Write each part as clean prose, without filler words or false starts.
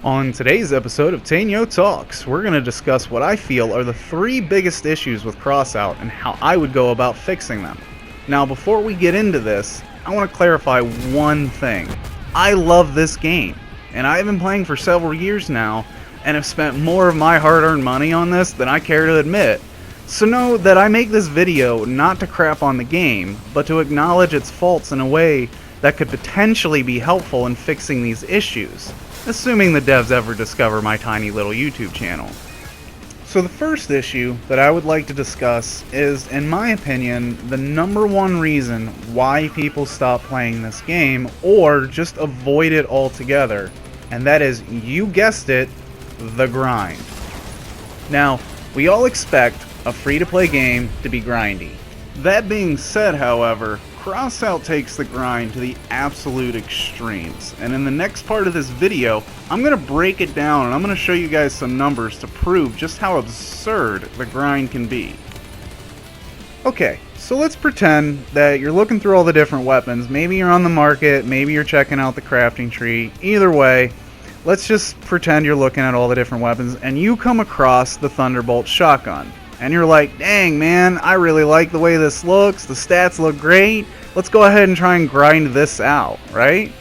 On today's episode of Tanio Talks, we're going to discuss what I feel are the three biggest issues with Crossout and how I would go about fixing them. Now, before we get into this, I want to clarify one thing. I love this game, and I've been playing for several years now, and have spent more of my hard-earned money on this than I care to admit. So know that I make this video not to crap on the game, but to acknowledge its faults in a way that could potentially be helpful in fixing these issues, assuming the devs ever discover my tiny little YouTube channel. So the first issue that I would like to discuss is, in my opinion, the number one reason why people stop playing this game or just avoid it altogether, and that is, you guessed it, the grind. Now, we all expect a free-to-play game to be grindy. That being said, however, Crossout takes the grind to the absolute extremes, and in the next part of this video, I'm going to break it down and I'm going to show you guys some numbers to prove just how absurd the grind can be. Okay, so let's pretend that you're looking through all the different weapons. Maybe you're on the market, maybe you're checking out the crafting tree. Either way, let's just pretend you're looking at all the different weapons and you come across the Thunderbolt shotgun. And you're like, dang man, I really like the way this looks, the stats look great, let's go ahead and try and grind this out, right?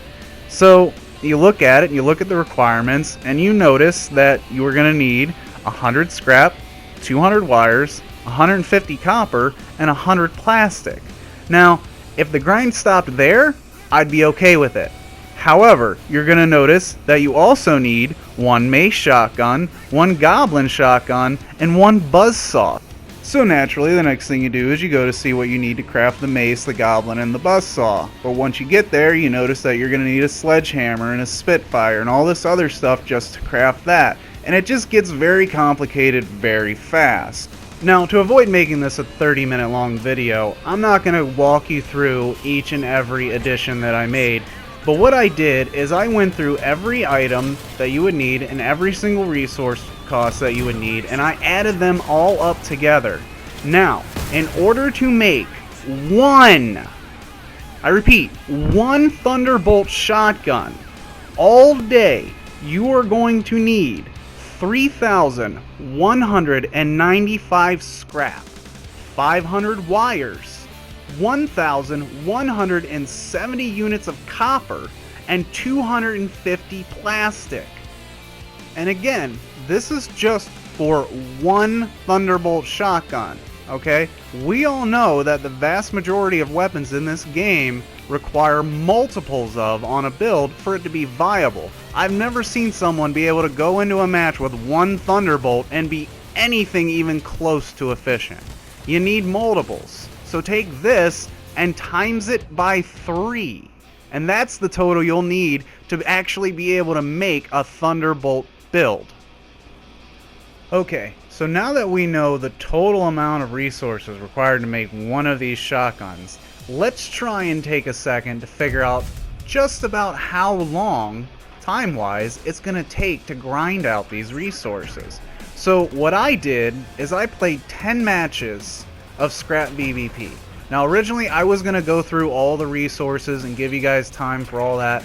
So you look at it, and you look at the requirements, and you notice that you are going to need 100 scrap, 200 wires, 150 copper, and 100 plastic. Now, if the grind stopped there, I'd be okay with it. However, you're going to notice that you also need one mace shotgun, one goblin shotgun, and one buzzsaw. So naturally, the next thing you do is you go to see what you need to craft the mace, the goblin, and the buzzsaw. But once you get there, you notice that you're going to need a sledgehammer and a spitfire and all this other stuff just to craft that. And it just gets very complicated very fast. Now, to avoid making this a 30-minute long video, I'm not going to walk you through each and every addition that I made. But what I did is I went through every item that you would need and every single resource cost that you would need, and I added them all up together. Now, in order to make one, I repeat, one Thunderbolt shotgun all day, you are going to need 3,195 scrap, 500 wires, 1,170 units of copper, and 250 plastic. And again, this is just for one Thunderbolt shotgun, okay? We all know that the vast majority of weapons in this game require multiples of on a build for it to be viable. I've never seen someone be able to go into a match with one Thunderbolt and be anything even close to efficient. You need multiples. So take this and times it by 3. And that's the total you'll need to actually be able to make a Thunderbolt build. Okay, so now that we know the total amount of resources required to make one of these shotguns, let's try and take a second to figure out just about how long, time-wise, it's going to take to grind out these resources. So what I did is I played 10 matches of scrap PvP. Now originally I was going to go through all the resources and give you guys time for all that,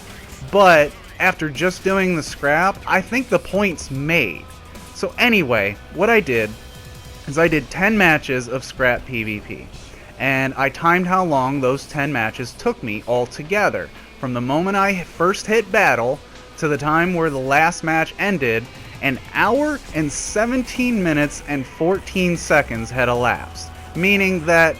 but after just doing the scrap, I think the point's made. So anyway, what I did is I did 10 matches of scrap PvP, and I timed how long those 10 matches took me altogether. From the moment I first hit battle to the time where the last match ended, an hour and 17 minutes and 14 seconds had elapsed. Meaning that,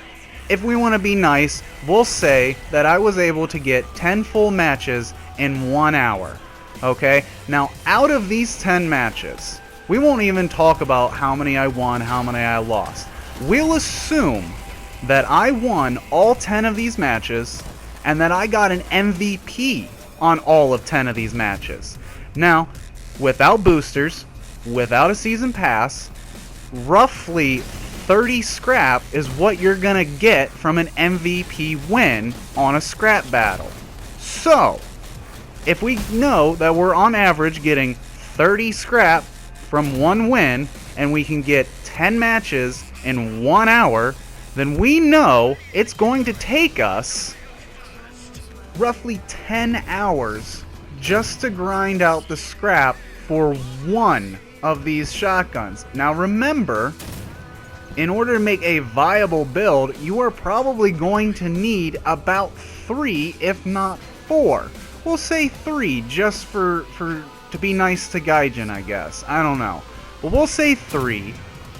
if we want to be nice, we'll say that I was able to get 10 full matches in 1 hour. Okay? Now, out of these 10 matches, we won't even talk about how many I won, how many I lost. We'll assume that I won all 10 of these matches, and that I got an MVP on all of 10 of these matches. Now, without boosters, without a season pass, roughly 30 scrap is what you're gonna get from an MVP win on a scrap battle. So, if we know that we're on average getting 30 scrap from one win, and we can get 10 matches in 1 hour, then we know it's going to take us roughly 10 hours just to grind out the scrap for one of these shotguns. Now remember, in order to make a viable build, you are probably going to need about 3, if not 4. We'll say 3 just to be nice to Gaijin, I guess. I don't know. But we'll say 3,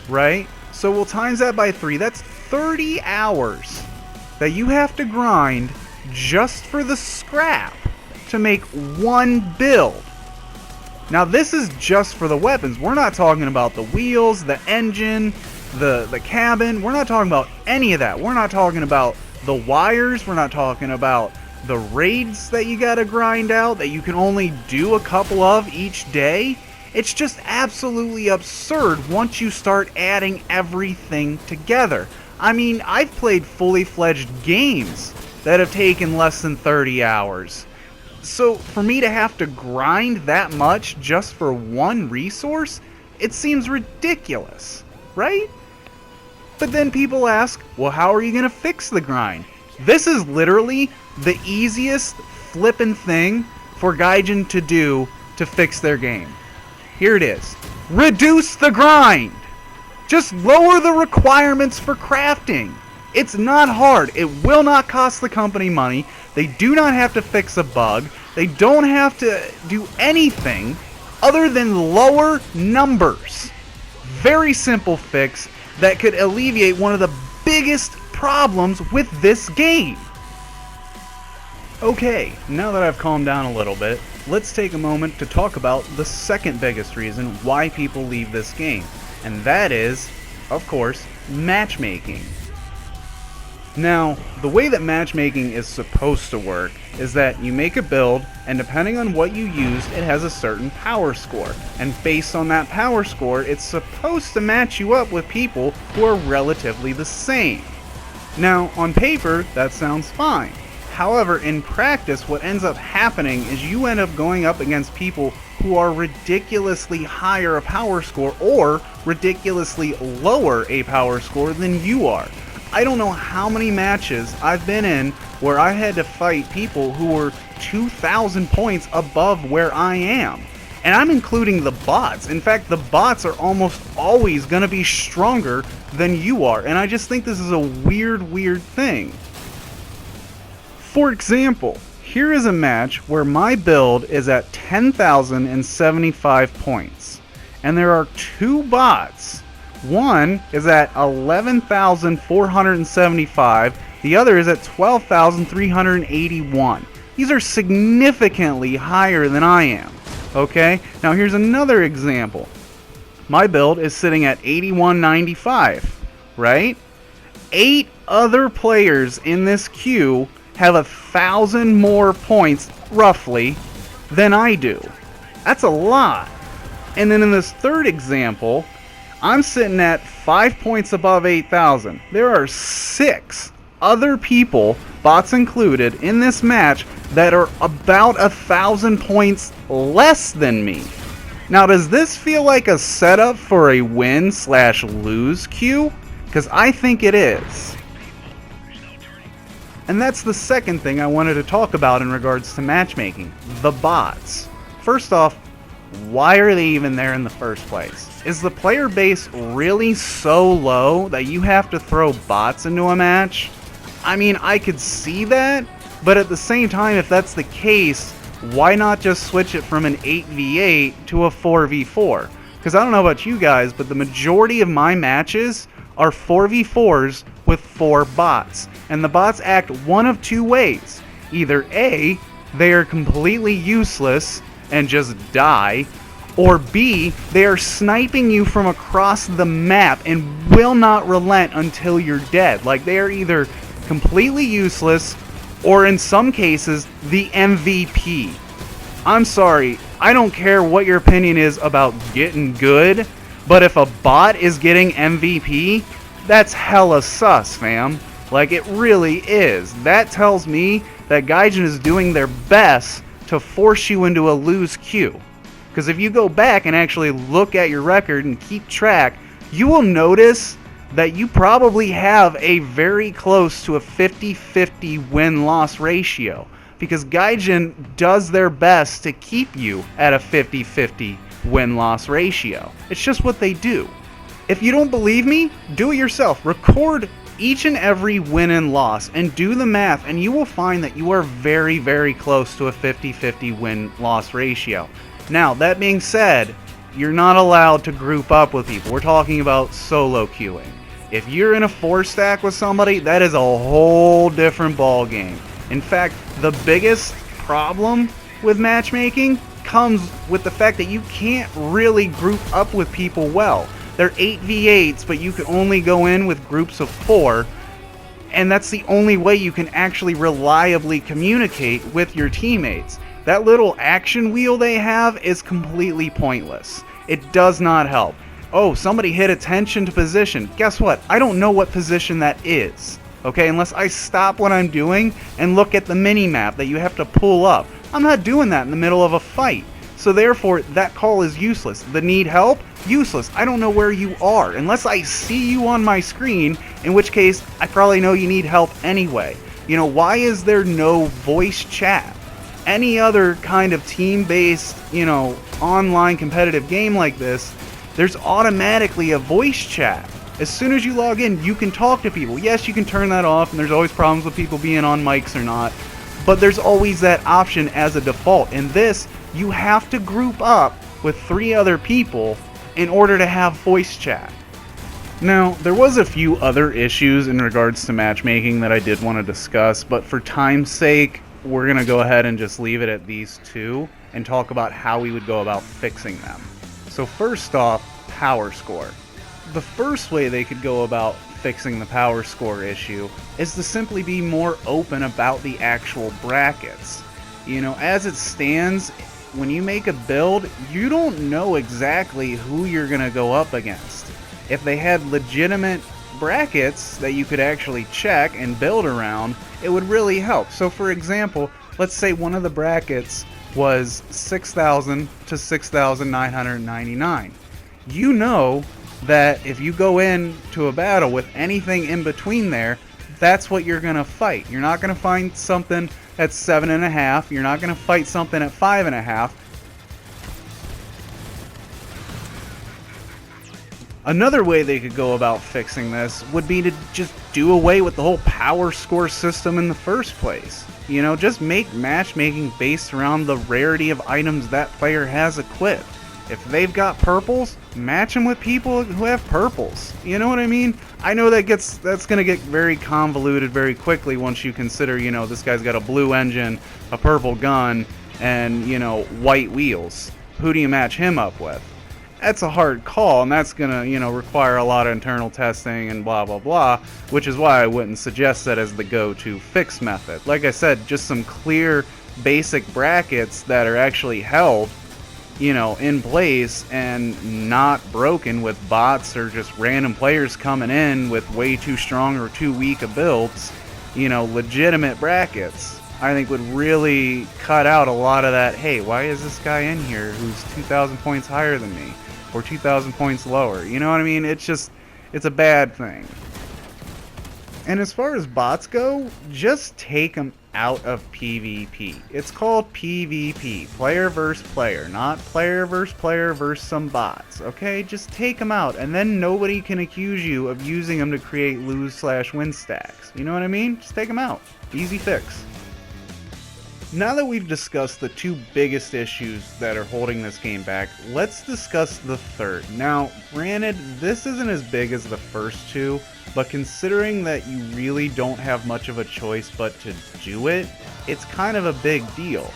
right? So we'll times that by 3. That's 30 hours that you have to grind just for the scrap to make one build. Now this is just for the weapons. We're not talking about the wheels, the engine, the cabin. We're not talking about any of that. We're not talking about the wires. We're not talking about the raids that you gotta grind out that you can only do a couple of each day. It's just absolutely absurd once you start adding everything together. I mean, I've played fully fledged games that have taken less than 30 hours. So for me to have to grind that much just for one resource, it seems ridiculous, right? But then people ask, well, how are you going to fix the grind? This is literally the easiest flippin' thing for Gaijin to do to fix their game. Here it is. Reduce the grind! Just lower the requirements for crafting. It's not hard. It will not cost the company money. They do not have to fix a bug. They don't have to do anything other than lower numbers. Very simple fix that could alleviate one of the biggest problems with this game. Okay, now that I've calmed down a little bit, let's take a moment to talk about the second biggest reason why people leave this game. And that is, of course, matchmaking. Now, the way that matchmaking is supposed to work is that you make a build, and depending on what you used, it has a certain power score. And based on that power score, it's supposed to match you up with people who are relatively the same. Now, on paper, that sounds fine. However, in practice, what ends up happening is you end up going up against people who are ridiculously higher a power score or ridiculously lower a power score than you are. I don't know how many matches I've been in where I had to fight people who were 2,000 points above where I am. And I'm including the bots. In fact, the bots are almost always going to be stronger than you are. And I just think this is a weird thing. For example, here is a match where my build is at 10,075 points. And there are 2 bots. One is at 11,475, the other is at 12,381. These are significantly higher than I am. Okay, now here's another example. My build is sitting at 8195, right? 8 other players in this queue have 1,000 more points, roughly, than I do. That's a lot. And then in this third example, I'm sitting at 5 points above 8,000. There are 6 other people, bots included, in this match that are about 1,000 points less than me. Now, does this feel like a setup for a win/lose queue? Because I think it is. And that's the second thing I wanted to talk about in regards to matchmaking, the bots. First off, why are they even there in the first place? Is the player base really so low that you have to throw bots into a match? I mean, I could see that, but at the same time, if that's the case, why not just switch it from an 8v8 to a 4v4? Because I don't know about you guys, but the majority of my matches are 4v4s with 4 bots. And the bots act one of 2 ways. Either A, they are completely useless and just die, or B, they are sniping you from across the map and will not relent until you're dead. Like, they are either completely useless or in some cases the MVP. I'm sorry, I don't care what your opinion is about getting good, but if a bot is getting MVP, that's hella sus, fam. Like, it really is. That tells me that Gaijin is doing their best to force you into a lose queue. Because if you go back and actually look at your record and keep track, you will notice that you probably have a very close to a 50-50 win-loss ratio. Because Gaijin does their best to keep you at a 50-50 win-loss ratio. It's just what they do. If you don't believe me, do it yourself. Record each and every win and loss and do the math, and you will find that you are very, very close to a 50-50 win-loss ratio. Now, that being said, you're not allowed to group up with people. We're talking about solo queuing. If you're in a 4-stack with somebody, that is a whole different ball game. In fact, the biggest problem with matchmaking comes with the fact that you can't really group up with people well. They're 8v8s, but you can only go in with groups of 4, and that's the only way you can actually reliably communicate with your teammates. That little action wheel they have is completely pointless. It does not help. Oh, somebody hit attention to position. Guess what? I don't know what position that is. Okay, unless I stop what I'm doing and look at the mini-map that you have to pull up. I'm not doing that in the middle of a fight. So therefore, that call is useless. The need help? Useless. I don't know where you are unless I see you on my screen, in which case I probably know you need help anyway. You know, why is there no voice chat? Any other kind of team-based, online competitive game like this, there's automatically a voice chat. As soon as you log in, you can talk to people. Yes, you can turn that off, and there's always problems with people being on mics or not, but there's always that option as a default. In this, you have to group up with 3 other people in order to have voice chat. Now, there was a few other issues in regards to matchmaking that I did want to discuss, but for time's sake, we're going to go ahead and just leave it at these 2 and talk about how we would go about fixing them. So first off, power score. The first way they could go about fixing the power score issue is to simply be more open about the actual brackets. As it stands, when you make a build, you don't know exactly who you're going to go up against. If they had legitimate brackets that you could actually check and build around, it would really help. So for example, let's say one of the brackets was 6,000 to 6,999. You know that if you go into a battle with anything in between there, that's what you're going to fight. You're not going to find something at 7.5. You're not going to fight something at 5.5. Another way they could go about fixing this would be to just do away with the whole power score system in the first place. Just make matchmaking based around the rarity of items that player has equipped. If they've got purples, match them with people who have purples. You know what I mean? I know that's going to get very convoluted very quickly once you consider, this guy's got a blue engine, a purple gun, and, white wheels. Who do you match him up with? That's a hard call, and that's going to, require a lot of internal testing and blah, blah, blah, which is why I wouldn't suggest that as the go-to fix method. Like I said, just some clear basic brackets that are actually held, in place and not broken with bots or just random players coming in with way too strong or too weak of builds, legitimate brackets, I think would really cut out a lot of that, hey, why is this guy in here who's 2,000 points higher than me or 2,000 points lower? You know what I mean? It's a bad thing. And as far as bots go, just take them out of PvP. It's called PvP, player versus player, not player versus some bots, okay? Just take them out, and then nobody can accuse you of using them to create lose/win stacks. You know what I mean? Just take them out. Easy fix. Now that we've discussed the 2 biggest issues that are holding this game back, let's discuss the third. Now, granted, this isn't as big as the first 2, but considering that you really don't have much of a choice but to do it, it's kind of a big deal.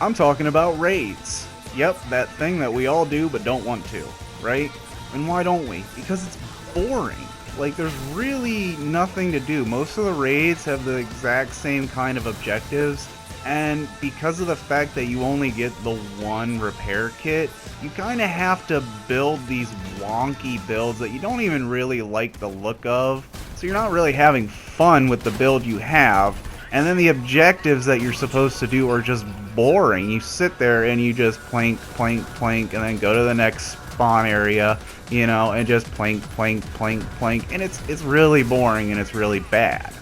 I'm talking about raids. Yep, that thing that we all do but don't want to, right? And why don't we? Because it's boring. Like, there's really nothing to do. Most of the raids have the exact same kind of objectives, and because of the fact that you only get the 1 repair kit, you kind of have to build these wonky builds that you don't even really like the look of, so you're not really having fun with the build you have, and then the objectives that you're supposed to do are just boring. You sit there and you just plank, plank, plank, and then go to the next spawn area, and just plank, plank, plank, plank, and it's really boring and it's really bad.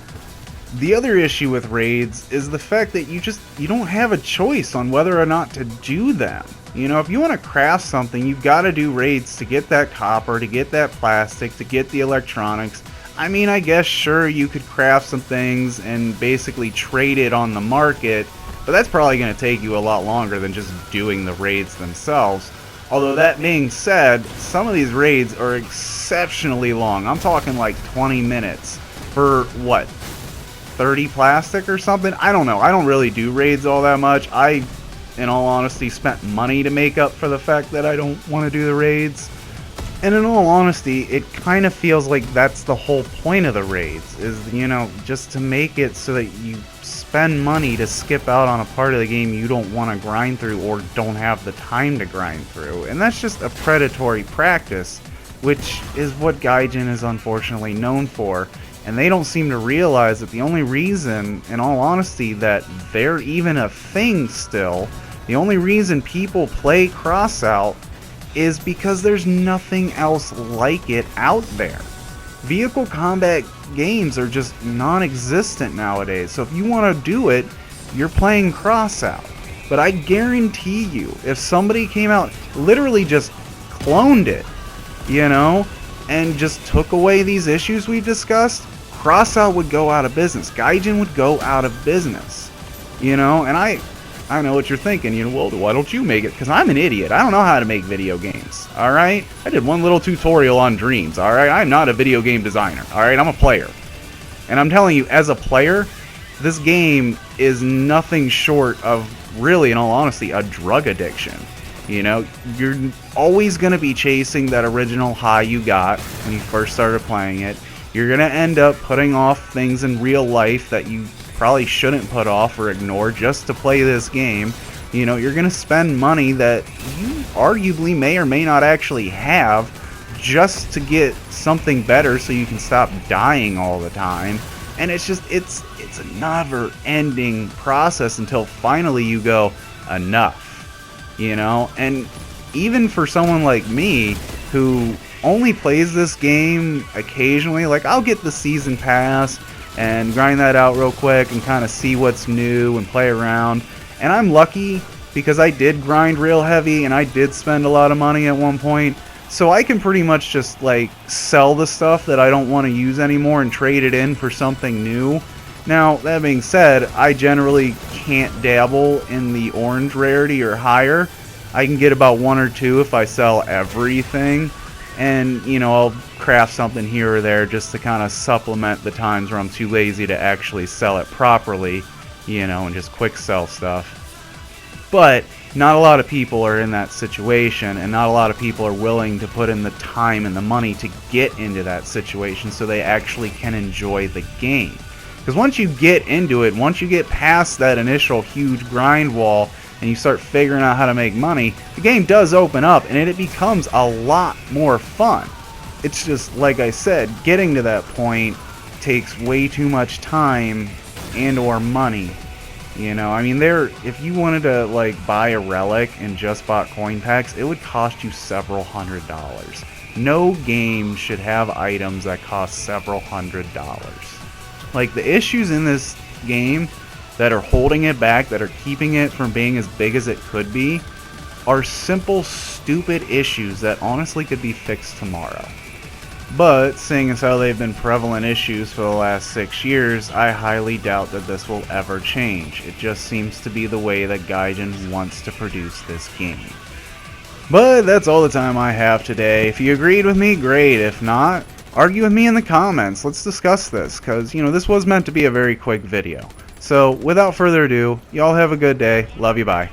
The other issue with raids is the fact that you don't have a choice on whether or not to do them. You know, if you want to craft something, you've got to do raids to get that copper, to get that plastic, to get the electronics. I mean, I guess sure you could craft some things and basically trade it on the market, but that's probably going to take you a lot longer than just doing the raids themselves. Although that being said, some of these raids are exceptionally long. I'm talking like 20 minutes for what, 30 plastic or something? I don't know. I don't really do raids all that much. I, in all honesty, spent money to make up for the fact that I don't want to do the raids. And in all honesty, it kind of feels like that's the whole point of the raids, is, you know, just to make it so that you spend money to skip out on a part of the game you don't want to grind through or don't have the time to grind through. And that's just a predatory practice, which is what Gaijin is unfortunately known for. And they don't seem to realize that the only reason, in all honesty, that they're even a thing still, the only reason people play Crossout is because there's nothing else like it out there. Vehicle combat games are just non-existent nowadays, so if you want to do it, you're playing Crossout. But I guarantee you, if somebody came out, literally just cloned it, you know, and just took away these issues we've discussed, Crossout would go out of business. Gaijin would go out of business, you know. And I know what you're thinking, you know, well, why don't you make it? Because I'm an idiot. I don't know how to make video games, alright? I did one little tutorial on Dreams, alright? I'm not a video game designer, alright? I'm a player. And I'm telling you, as a player, this game is nothing short of, really, in all honesty, a drug addiction. You know, you're always going to be chasing that original high you got when you first started playing it. You're going to end up putting off things in real life that you probably shouldn't put off or ignore just to play this game. You know, you're going to spend money that you arguably may or may not actually have just to get something better so you can stop dying all the time. And it's just, it's a never-ending process until finally you go, enough. You know, and even for someone like me who only plays this game occasionally, like I'll get the season pass and grind that out real quick and kind of see what's new and play around. And I'm lucky because I did grind real heavy and I did spend a lot of money at one point. So I can pretty much just like sell the stuff that I don't want to use anymore and trade it in for something new. Now, that being said, I generally can't dabble in the orange rarity or higher. I can get about 1 or 2 if I sell everything. And, you know, I'll craft something here or there just to kind of supplement the times where I'm too lazy to actually sell it properly, you know, and just quick sell stuff. But not a lot of people are in that situation, and not a lot of people are willing to put in the time and the money to get into that situation so they actually can enjoy the game. Because once you get into it, once you get past that initial huge grind wall and you start figuring out how to make money, the game does open up and it becomes a lot more fun. It's just, like I said, getting to that point takes way too much time and or money. You know, I mean, if you wanted to like buy a relic and just bought coin packs, it would cost you several $100s. No game should have items that cost several $100s. Like, the issues in this game that are holding it back, that are keeping it from being as big as it could be, are simple, stupid issues that honestly could be fixed tomorrow. But, seeing as how they've been prevalent issues for the last 6 years, I highly doubt that this will ever change. It just seems to be the way that Gaijin wants to produce this game. But that's all the time I have today. If you agreed with me, great. If not, argue with me in the comments. Let's discuss this, because, you know, this was meant to be a very quick video. So, without further ado, y'all have a good day. Love you, bye.